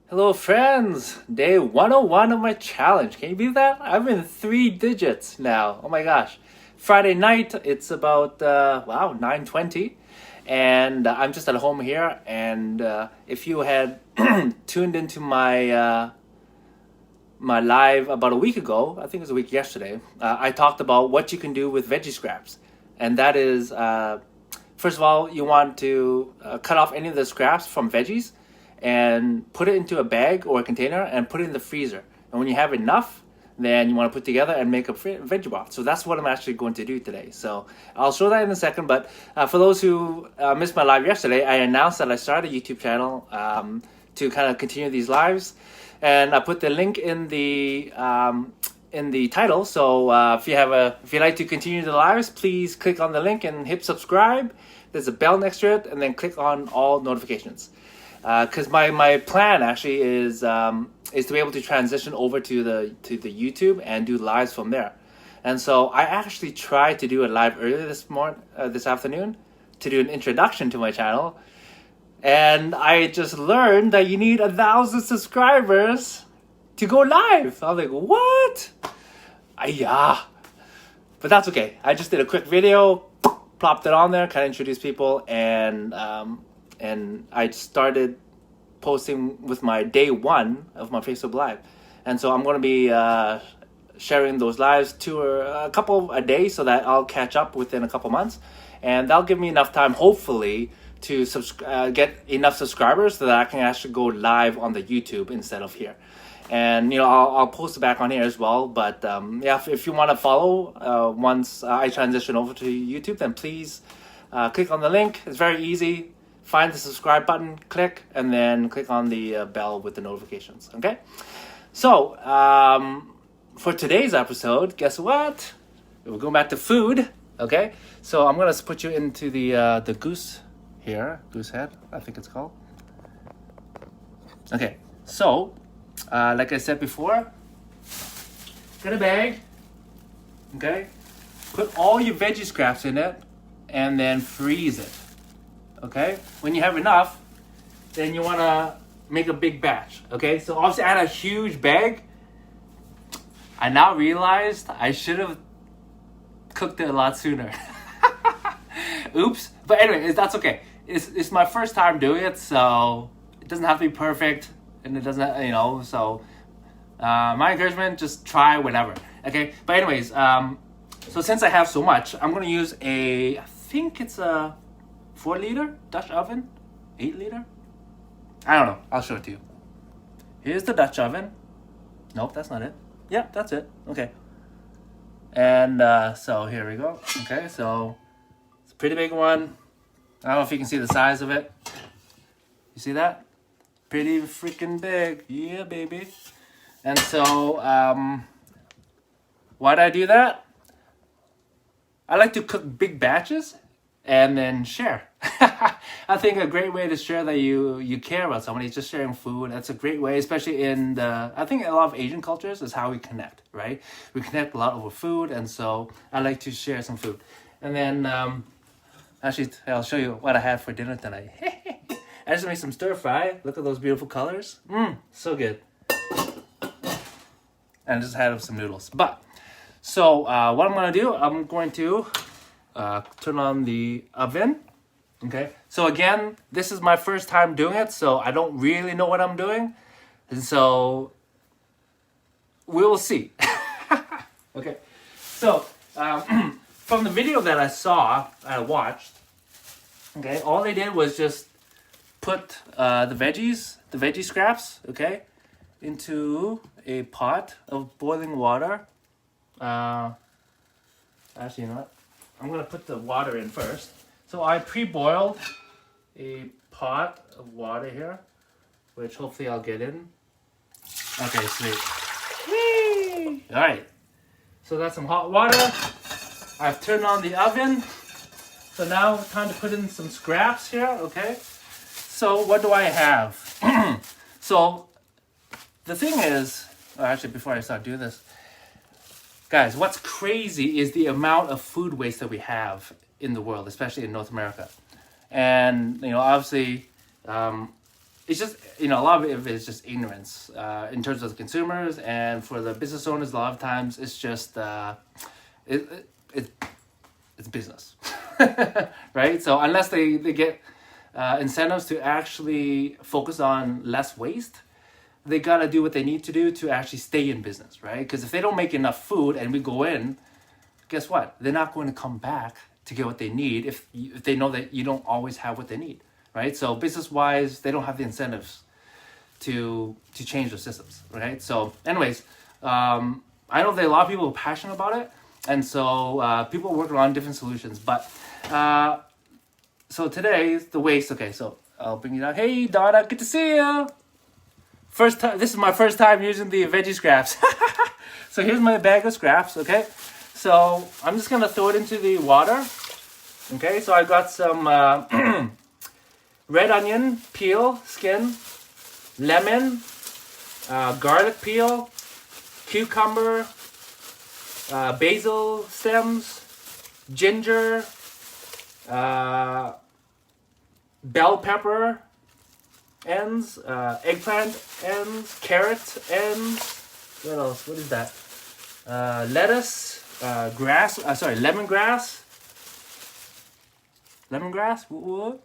Hello friends! Day 101 of my challenge. Can you believe that? I'm in 3 digits now. Oh my gosh. Friday night, it's about, 9:20. And I'm just at home here. And if you had tuned into my live about a week ago, I think it was a week yesterday, I talked about what you can do with veggie scraps. And that is, first of all, you want to cut off any of the scraps from veggies and put it into a bag or a container and put it in the freezer. And when you have enough, then you want to put together and make a veggie broth. So that's what I'm actually going to do today. So I'll show that in a second. But for those who missed my live yesterday, I announced that I started a YouTube channel to kind of continue these lives, and I put the link in the title. So if you like to continue the lives, please click on the link and hit subscribe. There's a bell next to it, and then click on all notifications. Because my plan actually is to be able to transition over to the YouTube and do lives from there. And so I actually tried to do a live earlier this afternoon to do an introduction to my channel, and I just learned that you need 1,000 subscribers to go live. I was like, what? Yeah, but that's okay. I just did a quick video, plopped it on there, kind of introduced people, and I started posting with my day 1 of my Facebook Live. And so I'm going to be sharing those lives a couple a day so that I'll catch up within a couple months. And that'll give me enough time, hopefully, to get enough subscribers so that I can actually go live on the YouTube instead of here. And I'll post it back on here as well. But if you want to follow once I transition over to YouTube, then please click on the link. It's very easy. Find the subscribe button, click, and then click on the bell with the notifications. Okay? So, for today's episode, guess what? We're going back to food. Okay? So I'm going to put you into the goose here. Goose head, I think it's called. Okay. So, like I said before, get a bag. Okay? Put all your veggie scraps in it, and then freeze it. Okay, when you have enough, then you want to make a big batch. Okay, so obviously I had a huge bag. I now realized I should have cooked it a lot sooner. Oops. But anyway, that's okay. It's my first time doing it, so it doesn't have to be perfect, and it doesn't, so my encouragement, just try whatever. Okay, but anyways, so since I have so much, I'm going to use I think it's a 4-liter Dutch oven, 8-liter. I don't know. I'll show it to you. Here's the Dutch oven. Nope, that's not it. Yep, that's it. Okay. And so here we go. Okay, so it's a pretty big one. I don't know if you can see the size of it. You see that? Pretty freaking big. Yeah, baby. And so why do I do that? I like to cook big batches and then share. I think a great way to share that you care about somebody is just sharing food. That's a great way, especially I think a lot of Asian cultures is how we connect, right? We connect a lot over food, and so I like to share some food. And then, actually, I'll show you what I had for dinner tonight. I just made some stir fry. Look at those beautiful colors. So good. And I just had some noodles. So what I'm going to do, I'm going to turn on the oven. Okay, so again, this is my first time doing it, so I don't really know what I'm doing, and so we will see. Okay, so from the video that I watched, okay, all they did was just put the veggie scraps, okay, into a pot of boiling water. Actually, you know what? I'm gonna put the water in first. So I pre-boiled a pot of water here, which hopefully I'll get in. Okay, sweet. Whee! All right. So that's some hot water. I've turned on the oven. So now time to put in some scraps here, okay? So what do I have? So the thing is, actually before I start doing this, guys, what's crazy is the amount of food waste that we have in the world, especially in North America. And, obviously, it's just, a lot of it is just ignorance in terms of the consumers, and for the business owners, a lot of times it's just it's business, right? So unless they get incentives to actually focus on less waste, they gotta do what they need to do to actually stay in business, right? Because if they don't make enough food and we go in, guess what? They're not going to come back to get what they need if they know that you don't always have what they need, right? So business wise, they don't have the incentives to change their systems, right? So anyways, I know that a lot of people are passionate about it, and so people are working on different solutions. But so today the waste. Okay, so I'll bring you down. Hey Donna, good to see you. First time. This is my first time using the veggie scraps. So here's my bag of scraps. Okay, so I'm just gonna throw it into the water. Okay, so I got some red onion peel, skin, lemon, garlic peel, cucumber, basil stems, ginger, bell pepper ends, eggplant ends, carrot ends. What else? What is that? Lettuce, grass. Lemongrass. Lemongrass. What?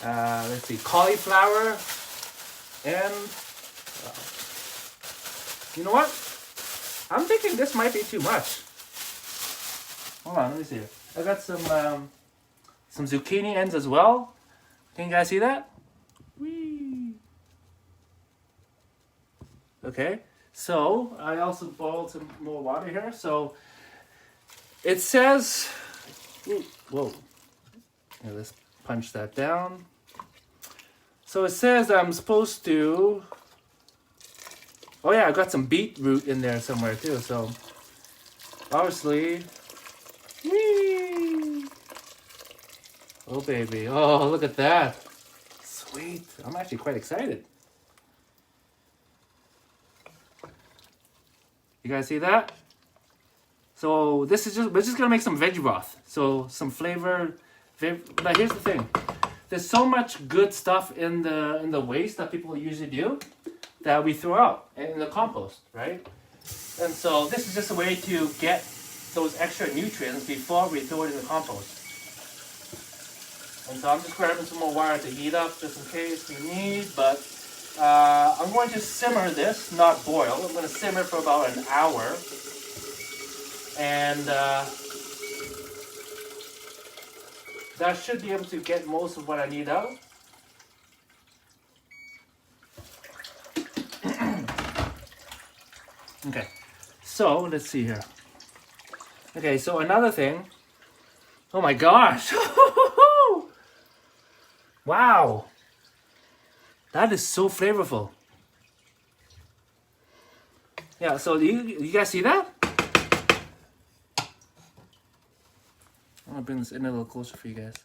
Let's see. Cauliflower, and you know what? I'm thinking this might be too much. Hold on, let me see. I got some zucchini ends as well. Can you guys see that? Whee! Okay, so I also boiled some more water here. So it says, whoa. Here, let's punch that down. So it says I'm supposed to. Oh yeah, I got some beetroot in there somewhere too. So obviously, whee! Oh baby, oh look at that, sweet. I'm actually quite excited. You guys see that? So this is we're just gonna make some veggie broth. So some flavor. But here's the thing: there's so much good stuff in the waste that people usually do that we throw out in the compost, right? And so this is just a way to get those extra nutrients before we throw it in the compost. And so I'm just grabbing some more water to heat up just in case we need, but I'm going to simmer this, not boil. I'm going to simmer for about an hour. And that should be able to get most of what I need out. Okay, so let's see here. Okay, so another thing. Oh my gosh! Wow, that is so flavorful. Yeah, so you guys see that? I'm gonna bring this in a little closer for you guys.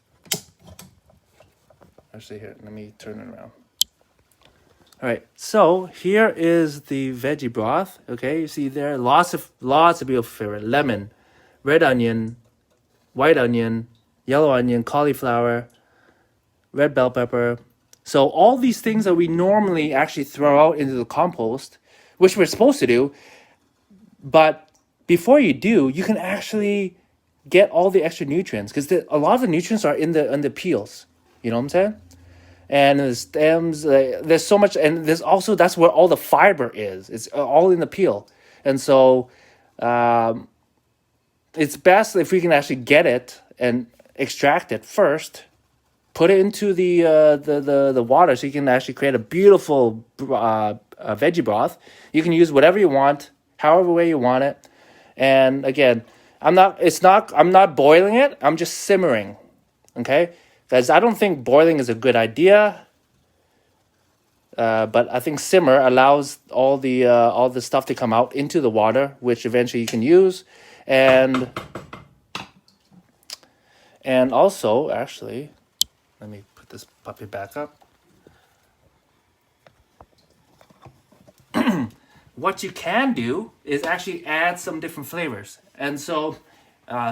Actually, here, let me turn it around. All right, so here is the veggie broth. Okay, you see there lots of beautiful flavor: lemon, red onion, white onion, yellow onion, cauliflower, red bell pepper. So all these things that we normally actually throw out into the compost, which we're supposed to do, but before you do, you can actually get all the extra nutrients because a lot of the nutrients are in the peels. You know what I'm saying? And the stems, there's so much, and there's also, that's where all the fiber is. It's all in the peel. And so it's best if we can actually get it and extract it first, put it into the water so you can actually create a beautiful veggie broth. You can use whatever you want, however way you want it. And again, I'm not boiling it, I'm just simmering. Okay? Guys, I don't think boiling is a good idea, but I think simmer allows all the stuff to come out into the water, which eventually you can use, and also actually, let me put this puppy back up. What you can do is actually add some different flavors, and so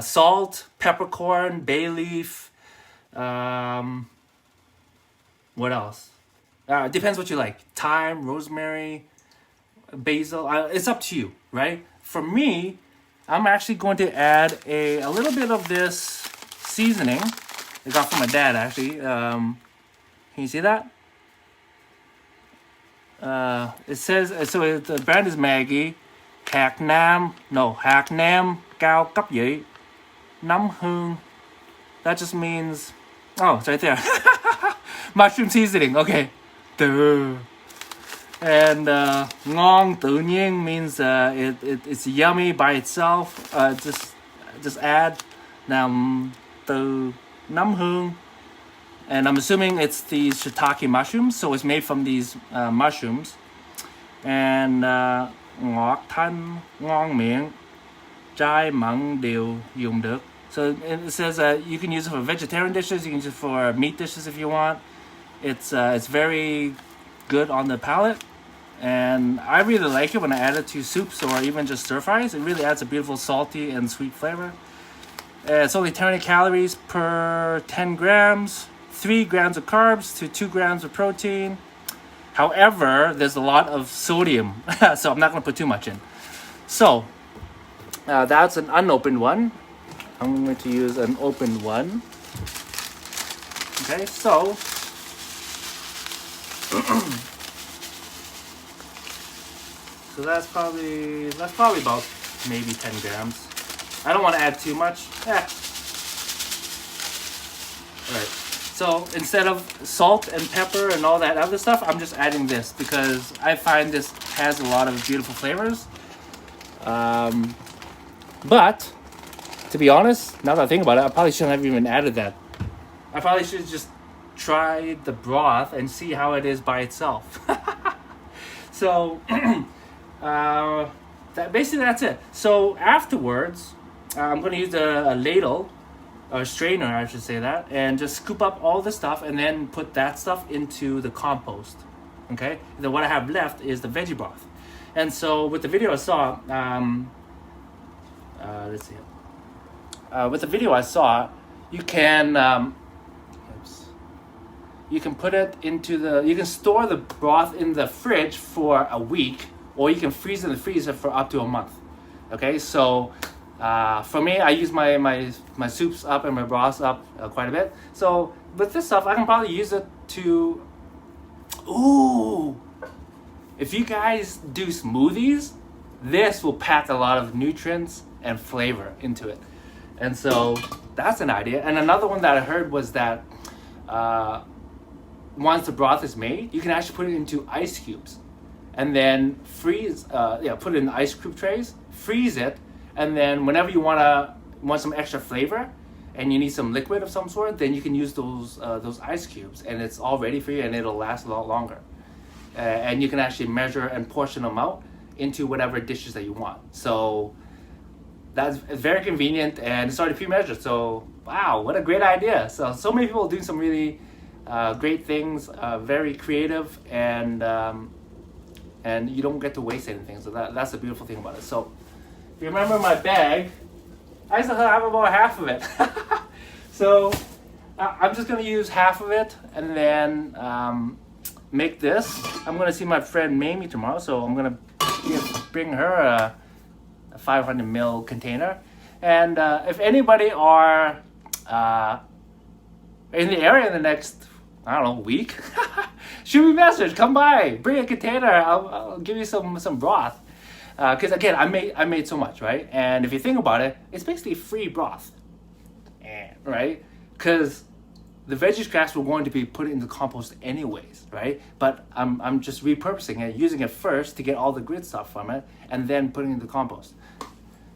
salt, peppercorn, bay leaf. What else? Depends what you like. Thyme, rosemary, basil. It's up to you, right? For me, I'm actually going to add a little bit of this seasoning I got from my dad, actually. Can you see that? It says, so the brand is Maggie. Hạt Nam cao cấp vị. Nấm hương. That just means, oh, it's right there. Mushroom seasoning, okay. Duh. And ngon tự nhiên means it's yummy by itself. Just add nam từ nấm hương. And I'm assuming it's these shiitake mushrooms, so it's made from these mushrooms. And ngọt thanh, ngon miệng, chay mặn đều dùng được. So it says you can use it for vegetarian dishes, you can use it for meat dishes if you want. It's very good on the palate, and I really like it when I add it to soups or even just stir fries. It really adds a beautiful salty and sweet flavor. It's only 20 calories per 10 grams, 3 grams of carbs to 2 grams of protein. However, there's a lot of sodium, so I'm not going to put too much in. So that's an unopened one. I'm going to use an opened one. Okay, so so that's probably about maybe 10 grams. I don't want to add too much. Alright. So instead of salt and pepper and all that other stuff, I'm just adding this because I find this has a lot of beautiful flavors. But to be honest, now that I think about it, I probably shouldn't have even added that. I probably should just try the broth and see how it is by itself. So basically that's it. So afterwards, I'm going to use a ladle, or strainer, I should say that, and just scoop up all the stuff and then put that stuff into the compost. Okay? Then what I have left is the veggie broth. And so with the video I saw, let's see. With the video I saw, you can you can put it into you can store the broth in the fridge for a week, or you can freeze it in the freezer for up to a month. Okay, so for me, I use my soups up and my broths up quite a bit. So with this stuff, I can probably use it to, if you guys do smoothies, this will pack a lot of nutrients and flavor into it. And so that's an idea. And another one that I heard was that once the broth is made, you can actually put it into ice cubes and then freeze, put it in ice cube trays, freeze it, and then whenever you want some extra flavor and you need some liquid of some sort, then you can use those ice cubes, and it's all ready for you and it'll last a lot longer. And you can actually measure and portion them out into whatever dishes that you want. So that's very convenient, and it's already pre-measured. So wow, what a great idea. So many people doing some really great things, very creative, and you don't get to waste anything. So that's the beautiful thing about it. So if you remember my bag, I still have about half of it. So I'm just going to use half of it and then make this. I'm going to see my friend Mamie tomorrow, so I'm going to bring her a 500 ml container. And if anybody are in the area in the next, I don't know, week, shoot me a message, come by, bring a container, I'll give you some broth. Because again, I made so much, right? And if you think about it, it's basically free broth, right? Because the veggie scraps were going to be put into compost anyways, right? But I'm just repurposing it, using it first to get all the good stuff from it, and then putting it into compost.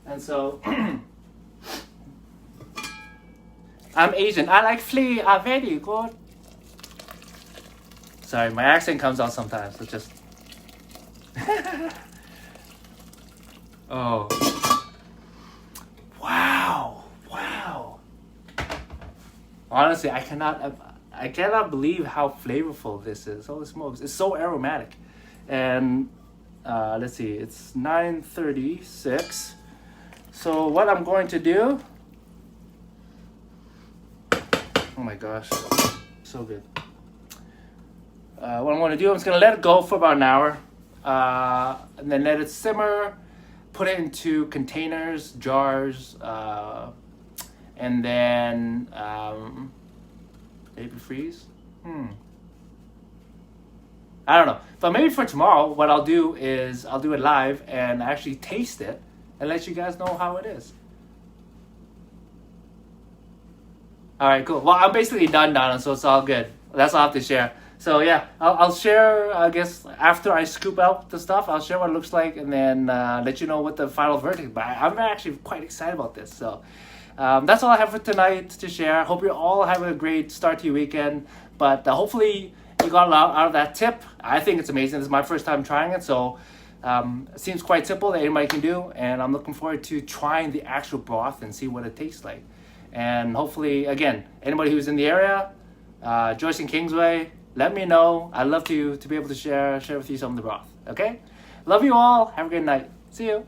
And so I'm Asian. I like flea are very good. Sorry, my accent comes out sometimes. So just oh. Wow. Honestly, I cannot believe how flavorful this is. Holy smokes. It's so aromatic. And let's see, it's 9:36. So what I'm going to do, oh my gosh, so good. what I'm going to do, I'm just going to let it go for about an hour, and then let it simmer. Put it into containers, jars, and then maybe freeze. I don't know. But maybe for tomorrow, what I'll do is I'll do it live and actually taste it and let you guys know how it is. All right, cool. Well, I'm basically done, Donna, so it's all good. That's all I have to share. So yeah, I'll share, I guess, after I scoop out the stuff, I'll share what it looks like and then let you know what the final verdict is. But I'm actually quite excited about this. So that's all I have for tonight to share. Hope you're all having a great start to your weekend. But hopefully you got a lot out of that tip. I think it's amazing. This is my first time trying it. So it seems quite simple that anybody can do. And I'm looking forward to trying the actual broth and see what it tastes like. And hopefully, again, anybody who's in the area, Joyce and Kingsway, let me know. I'd love to be able to share with you some of the broth. Okay? Love you all. Have a good night. See you.